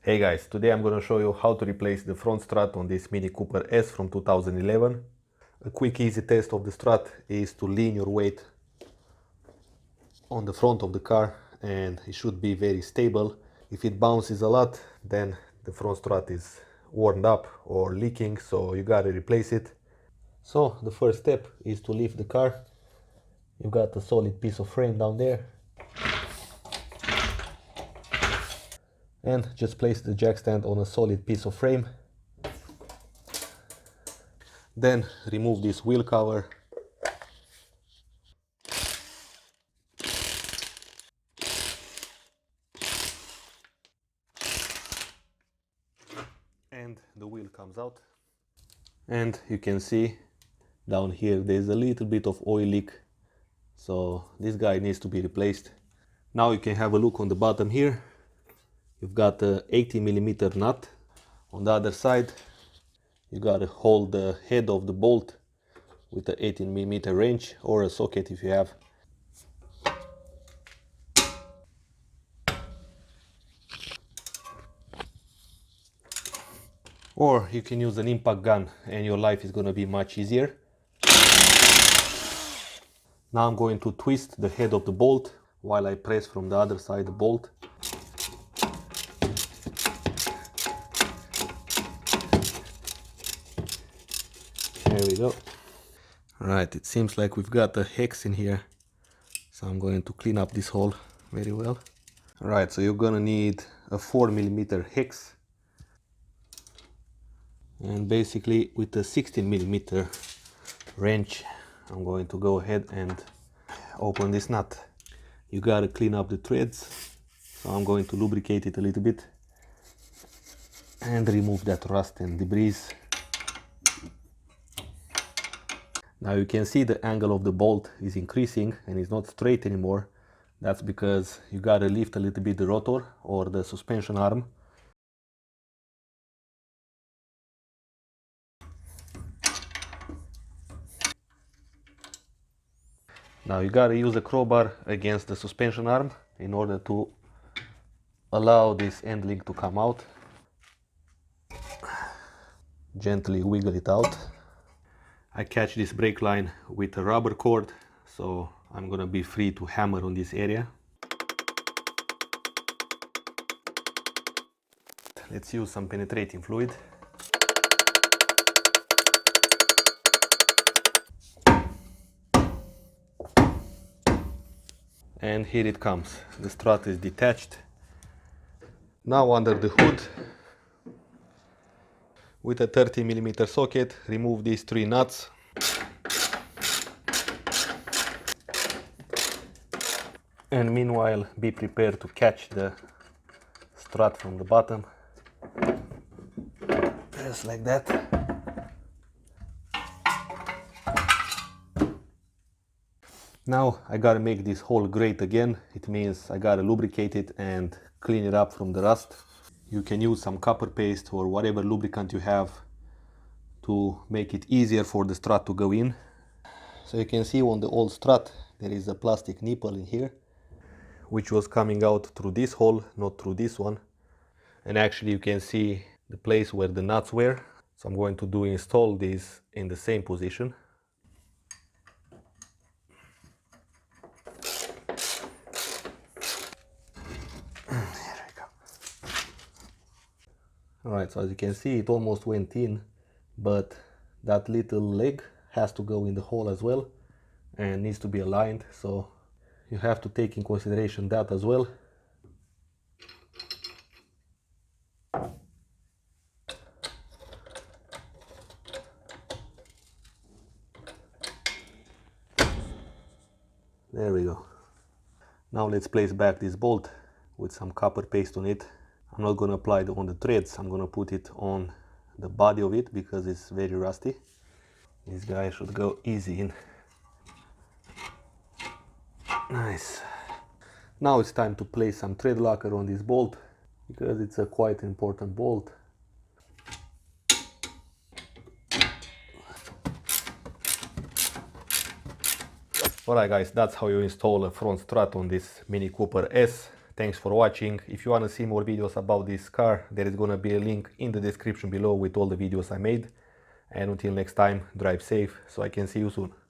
Hey guys, today I'm going to show you how to replace the front strut on this Mini Cooper S from 2011. A quick easy test of the strut is to lean your weight on the front of the car and it should be very stable. If it bounces a lot, then the front strut is worn up or leaking, so you gotta replace it. So the first step is to lift the car. You've got a solid piece of frame down there. And just place the jack stand on a solid piece of frame. Then remove this wheel cover. And the wheel comes out. And you can see down here there's a little bit of oil leak. So this guy needs to be replaced. Now you can have a look on the bottom here. You've got a 80mm nut. On the other side, you gotta hold the head of the bolt with a 18mm wrench or a socket if you have. Or you can use an impact gun and your life is gonna be much easier. Now I'm going to twist the head of the bolt while I press from the other side the bolt. There we go. Right, it seems like we've got a hex in here, so I'm going to clean up this hole very well. Right, so you're gonna need a 4mm hex, and basically with a 16mm wrench I'm going to go ahead and open this nut. You gotta clean up the threads, so I'm going to lubricate it a little bit and remove that rust and debris. Now you can see the angle of the bolt is increasing and it's not straight anymore. That's because you gotta lift a little bit the rotor or the suspension arm. Now you gotta use a crowbar against the suspension arm in order to allow this end link to come out. Gently wiggle it out. I catch this brake line with a rubber cord, so I'm gonna be free to hammer on this area. Let's use some penetrating fluid. And here it comes. The strut is detached. Now under the hood, with a 30mm socket, remove these 3 nuts. And meanwhile, be prepared to catch the strut from the bottom. Just like that. Now I gotta make this hole great again. It means I gotta lubricate it and clean it up from the rust. You can use some copper paste or whatever lubricant you have to make it easier for the strut to go in. So you can see on the old strut there is a plastic nipple in here, which was coming out through this hole, not through this one. And actually you can see the place where the nuts were. So I'm going to install these in the same position. Alright, so as you can see, it almost went in, but that little leg has to go in the hole as well and needs to be aligned, so you have to take in consideration that as well. There we go. Now let's place back this bolt with some copper paste on it. I'm not going to apply it on the threads, I'm going to put it on the body of it because it's very rusty. This guy should go easy in. Nice. Now it's time to place some thread locker on this bolt because it's a quite important bolt. Alright guys, that's how you install a front strut on this Mini Cooper S. Thanks for watching. If you want to see more videos about this car, there is going to be a link in the description below with all the videos I made. And until next time, drive safe so I can see you soon.